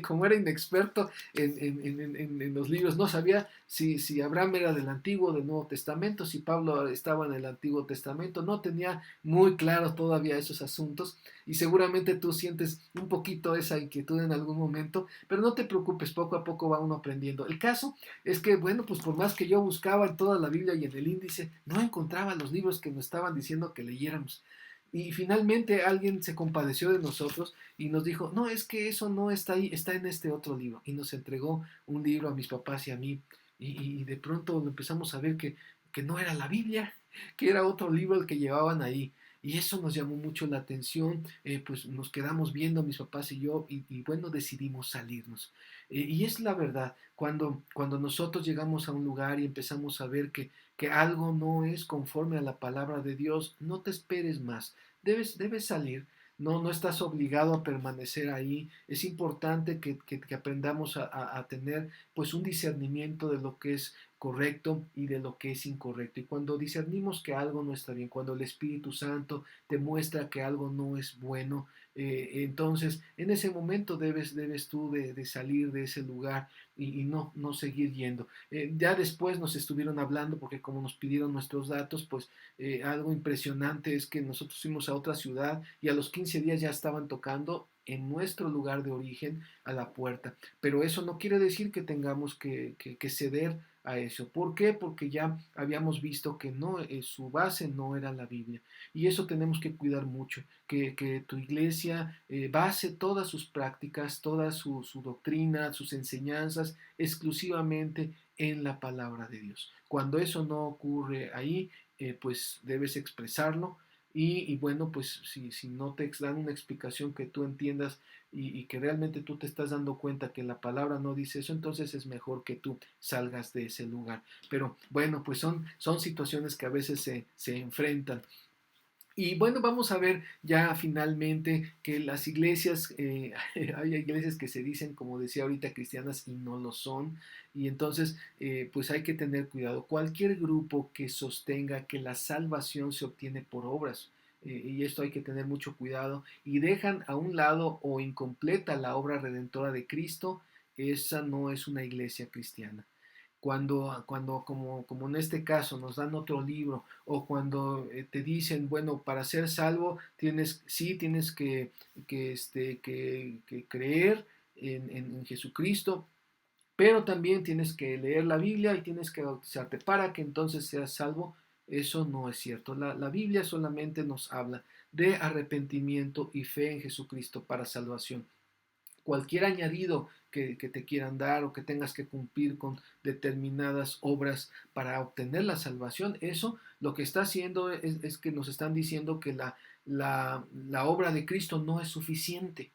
como era inexperto en los libros, no sabía si Abraham era del Antiguo o del Nuevo Testamento, si Pablo estaba en el Antiguo Testamento, no tenía muy claro todavía esos asuntos y seguramente tú sientes un poquito esa inquietud en algún momento, pero no te preocupes, poco a poco va uno aprendiendo. El caso es que, bueno, pues por más que yo buscaba en toda la Biblia y en el índice, no encontraba los libros que nos estaban diciendo que leyéramos. Y finalmente alguien se compadeció de nosotros y nos dijo, no, es que eso no está ahí, está en este otro libro. Y nos entregó un libro a mis papás y a mí. Y de pronto empezamos a ver que no era la Biblia, que era otro libro el que llevaban ahí. Y eso nos llamó mucho la atención, pues nos quedamos viendo mis papás y yo y bueno, decidimos salirnos. Y es la verdad, cuando nosotros llegamos a un lugar y empezamos a ver que algo no es conforme a la palabra de Dios, no te esperes más, debes salir. No estás obligado a permanecer ahí. Es importante que aprendamos a tener pues un discernimiento de lo que es correcto y de lo que es incorrecto. Y cuando discernimos que algo no está bien, cuando el Espíritu Santo te muestra que algo no es bueno, entonces en ese momento debes tú de salir de ese lugar y no seguir yendo. Ya después nos estuvieron hablando porque como nos pidieron nuestros datos, pues algo impresionante es que nosotros fuimos a otra ciudad y a los 15 días ya estaban tocando en nuestro lugar de origen a la puerta. Pero eso no quiere decir que tengamos que ceder a eso. ¿Por qué? Porque ya habíamos visto que no, su base no era la Biblia. Y eso tenemos que cuidar mucho, que tu iglesia base todas sus prácticas, toda su doctrina, sus enseñanzas exclusivamente en la palabra de Dios. Cuando eso no ocurre ahí, pues debes expresarlo y bueno, pues si no te dan una explicación que tú entiendas y que realmente tú te estás dando cuenta que la palabra no dice eso, entonces es mejor que tú salgas de ese lugar. Pero bueno, pues son situaciones que a veces se enfrentan. Y bueno, vamos a ver ya finalmente que las iglesias, hay iglesias que se dicen, como decía ahorita, cristianas y no lo son. Y entonces, pues hay que tener cuidado. Cualquier grupo que sostenga que la salvación se obtiene por obras, y esto hay que tener mucho cuidado, y dejan a un lado o incompleta la obra redentora de Cristo, esa no es una iglesia cristiana. Cuando como en este caso nos dan otro libro o cuando te dicen, bueno, para ser salvo tienes que creer en Jesucristo, pero también tienes que leer la Biblia y tienes que bautizarte para que entonces seas salvo. Eso no es cierto. La Biblia solamente nos habla de arrepentimiento y fe en Jesucristo para salvación. Cualquier añadido que te quieran dar o que tengas que cumplir con determinadas obras para obtener la salvación, eso lo que está haciendo es que nos están diciendo que la obra de Cristo no es suficiente.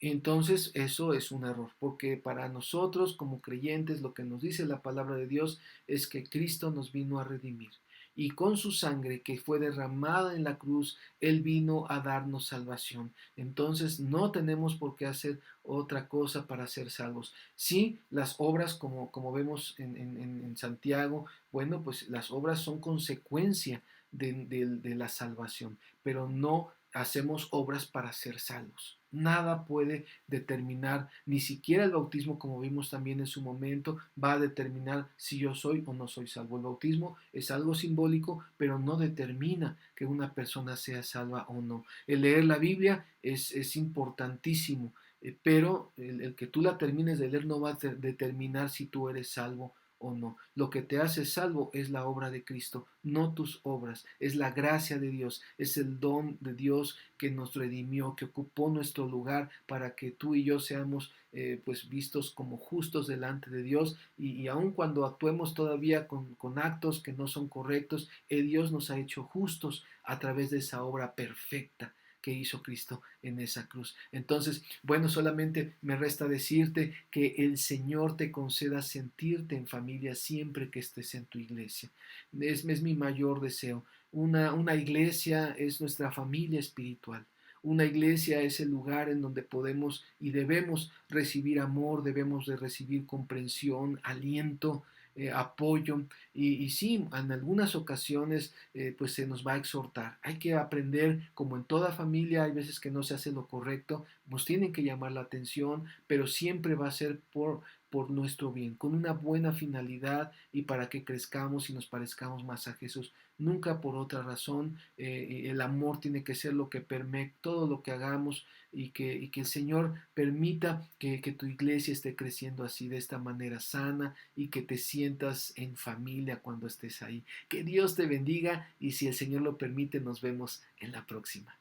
Entonces eso es un error, porque para nosotros como creyentes lo que nos dice la palabra de Dios es que Cristo nos vino a redimir y con su sangre que fue derramada en la cruz, Él vino a darnos salvación. Entonces no tenemos por qué hacer otra cosa para ser salvos. Sí, las obras como vemos en Santiago, bueno, pues las obras son consecuencia de la salvación, pero no hacemos obras para ser salvos. Nada puede determinar, ni siquiera el bautismo, como vimos también en su momento, va a determinar si yo soy o no soy salvo. El bautismo es algo simbólico, pero no determina que una persona sea salva o no. El leer la Biblia es importantísimo, pero el que tú la termines de leer no va a determinar si tú eres salvo o no. Lo que te hace salvo es la obra de Cristo, no tus obras, es la gracia de Dios, es el don de Dios que nos redimió, que ocupó nuestro lugar para que tú y yo seamos pues vistos como justos delante de Dios y aun cuando actuemos todavía con actos que no son correctos, Dios nos ha hecho justos a través de esa obra perfecta que hizo Cristo en esa cruz. Entonces, bueno, solamente me resta decirte que el Señor te conceda sentirte en familia siempre que estés en tu iglesia. Es mi mayor deseo. Una iglesia es nuestra familia espiritual. Una iglesia es el lugar en donde podemos y debemos recibir amor, debemos de recibir comprensión, aliento, apoyo y sí, en algunas ocasiones pues se nos va a exhortar. Hay que aprender, como en toda familia, hay veces que no se hace lo correcto, nos tienen que llamar la atención, pero siempre va a ser por nuestro bien, con una buena finalidad y para que crezcamos y nos parezcamos más a Jesús. Nunca por otra razón. El amor tiene que ser lo que permee todo lo que hagamos y que el Señor permita que tu iglesia esté creciendo así, de esta manera sana y que te sientas en familia cuando estés ahí. Que Dios te bendiga y si el Señor lo permite, nos vemos en la próxima.